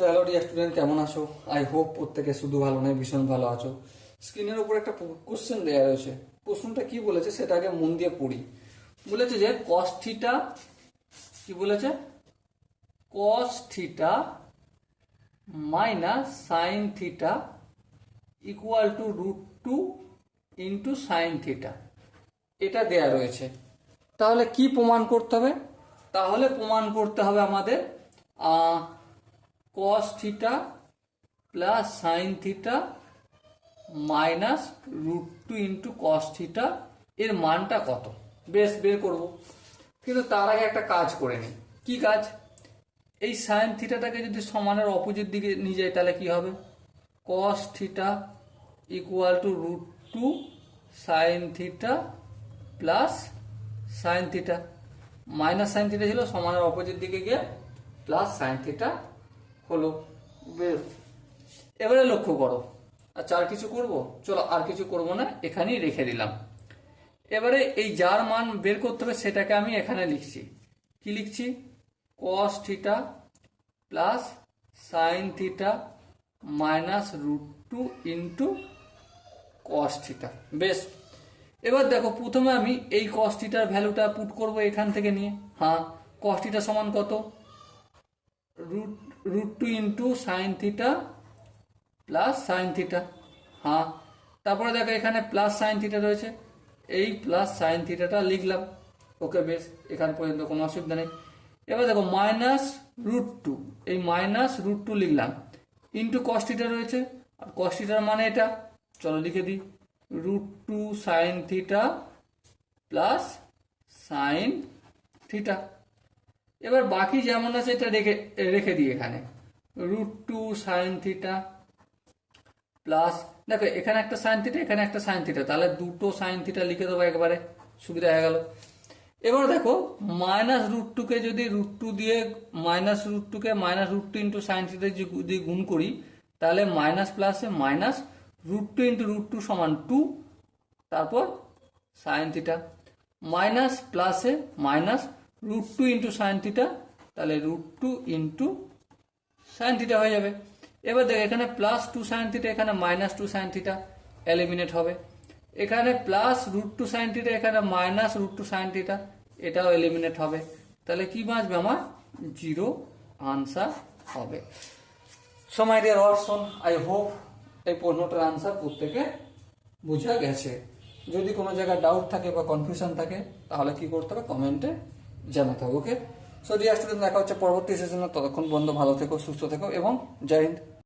So hello dear student, কেমন আছো? I hope প্রত্যেকে শুধু ভালো নয়, ভীষণ ভালো আছো। স্ক্রিনের উপর একটা কোশ্চেন দেওয়া রয়েছে। প্রশ্নটা কি বলেছে সেটা আগে মন দিয়ে পড়ি। বলেছে যে কস থিটা, কি বলেছে, cos theta minus sine theta equal to √2 into sine theta, এটা দেয়া রয়েছে। তাহলে কি প্রমাণ করতে হবে? তাহলে প্রমাণ করতে হবে আমাদের cos theta plus sine theta minus √2 into cos theta এর মানটা কত, বেশ বের করব। কিন্তু তার আগে একটা কাজ করে নিই। কি কাজ? এই সাইন থিটাটাকে যদি সমানের অপোজিট দিকে নিয়ে যাই তাহলে কি হবে? Cos theta equal to √2 sine theta plus sine theta, minus sine theta ছিল, সমানের অপোজিট দিকে গিয়ে প্লাস সাইন থিটা হলো। বেশ, এবারে লক্ষ্য করো। আচ্ছা, আর কিছু করব? চলো আর কিছু করব না, এখানেই রেখে দিলাম। এবারে এই যার মান বের করতে হবে সেটাকে আমি এখানে লিখছি। কি লিখছি? Cos theta plus sine theta minus √2 into cos theta. বেশ, এবার দেখো, প্রথমে আমি এই কস থিটার ভ্যালুটা পুট করব এখান থেকে নিয়ে। হ্যাঁ, কস থিটা সমান কত? √2 into sine theta plus sine theta. হ্যাঁ, তারপরে দেখো এখানে প্লাস সাইন থিটা রয়েছে, এই প্লাস সাইন থিটাটা লিখলাম। ওকে, বেশ, এখান পর্যন্ত কোনো অসুবিধা নেই। এবার দেখো মাইনাস √2, এই মাইনাস √2 লিখলাম, ইন্টু কস থিটা রয়েছে, আর কস থিটার মানে এটা, চলো লিখে দিই, √2 sine theta plus sine theta. এবার বাকি যেমন আছে এটা রেখে রেখে দিই এখানে, √2 সাইন থিটা প্লাস, দেখো এখানে একটা সাইন থিটা, এখানে একটা সাইন থিটা, তাহলে দুটো সাইন থিটা লিখে দেবো একবারে, সুবিধা হয়ে গেল। এবার দেখো মাইনাস √2 কে যদি √2 দিয়ে মাইনাস √2 ইন্টু সাইন থিটা যদি গুণ করি তাহলে মাইনাস প্লাসে মাইনাস √2 ইন্টু √2 সমান 2, তারপর সাইন থিটা, মাইনাস প্লাসে মাইনাস √2 ইন্টু সাইন থিটা, তাহলে √2 ইন্টু সাইন থিটা হয়ে যাবে। এবার দেখ এখানে প্লাস 2 সাইন থিটা, এখানে মাইনাস 2 সাইন থিটা, এলিমিনেট হবে। এখানে প্লাস √2 সাইন থিটা, এখানে মাইনাস √2 সাইন থিটা, এটাও এলিমিনেট হবে। তাহলে কি বাঁচবে আমার? 0 আনসার হবে। So my dear Watson, I hope এই প্রশ্নটার আনসার প্রত্যেকে বোঝা গেছে। যদি কোনো জায়গায় ডাউট থাকে বা কনফিউশন থাকে তাহলে কি করতে হবে? কমেন্টে জানাতে হবে। ওকে, সো ডিয়ার স্টুডেন্ট, দেখা হচ্ছে পরবর্তী সেশনে। ততক্ষণ বন্ধু ভালো থেকো, সুস্থ থেকো এবং জয় হিন্দ।